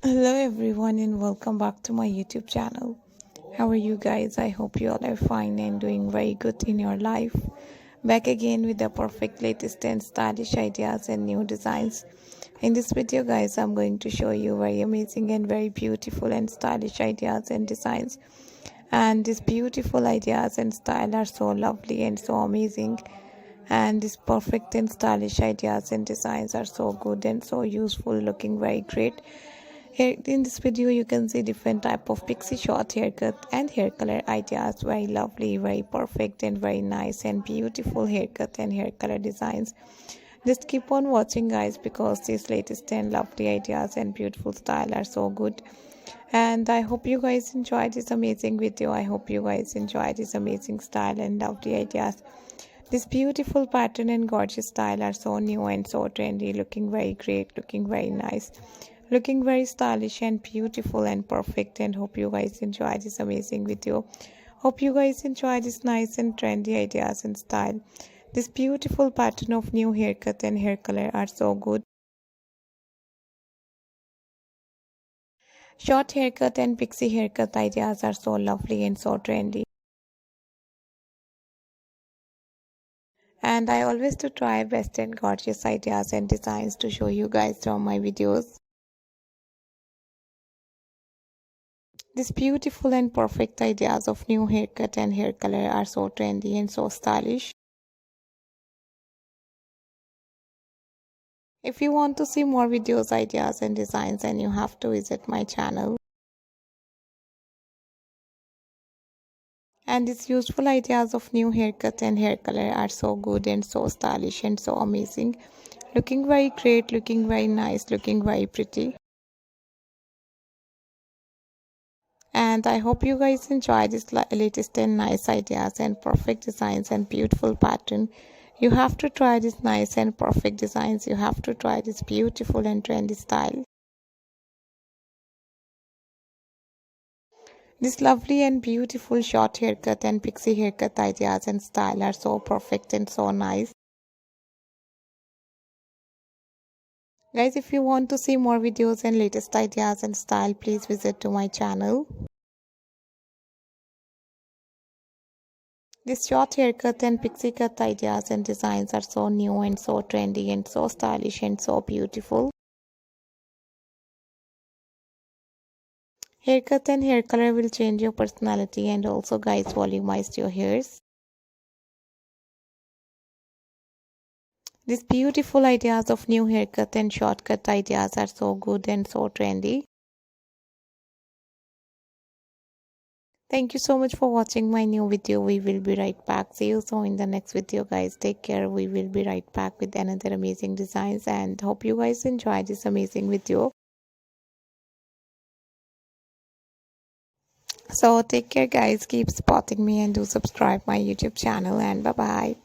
Hello everyone and welcome back to my YouTube channel. How are you guys? I hope you all are fine and doing very good in your life. Back again with the perfect latest and stylish ideas and new designs. In this video guys, I'm going to show you very amazing and very beautiful and stylish ideas and designs. And these beautiful ideas and style are so lovely and so amazing. And these perfect and stylish ideas and designs are so good and so useful, looking very great. Here in this video you can see different type of pixie short haircut and hair color ideas. Very lovely, very perfect and very nice and beautiful haircut and hair color designs. Just keep on watching guys, because these latest and lovely ideas and beautiful style are so good. And I hope you guys enjoy this amazing video. I hope you guys enjoy this amazing style and lovely ideas. This beautiful pattern and gorgeous style are so new and so trendy, looking very great, looking very nice, looking very stylish and beautiful and perfect. And hope you guys enjoy this amazing video. Hope you guys enjoy this nice and trendy ideas and style. This beautiful pattern of new haircut and hair color are so good. Short haircut and pixie haircut ideas are so lovely and so trendy. And I always do try best and gorgeous ideas and designs to show you guys from my videos. These beautiful and perfect ideas of new haircut and hair color are so trendy and so stylish. If you want to see more videos, ideas and designs, then you have to visit my channel. And these useful ideas of new haircut and hair color are so good and so stylish and so amazing. Looking very great, looking very nice, looking very pretty. And I hope you guys enjoy this latest and nice ideas and perfect designs and beautiful pattern. You have to try this nice and perfect designs. You have to try this beautiful and trendy style. This lovely and beautiful short haircut and pixie haircut ideas and style are so perfect and so nice. Guys, if you want to see more videos and latest ideas and style, please visit to my channel. This short haircut and pixie cut ideas and designs are so new and so trendy and so stylish and so beautiful. Haircut and hair color will change your personality and also guys volumize your hairs. These beautiful ideas of new haircut and shortcut ideas are so good and so trendy. Thank you so much for watching my new video. We will be right back. See you soon in the next video guys. Take care. We will be right back with another amazing designs, and hope you guys enjoy this amazing video. So take care guys. Keep supporting me and do subscribe my YouTube channel, and bye bye.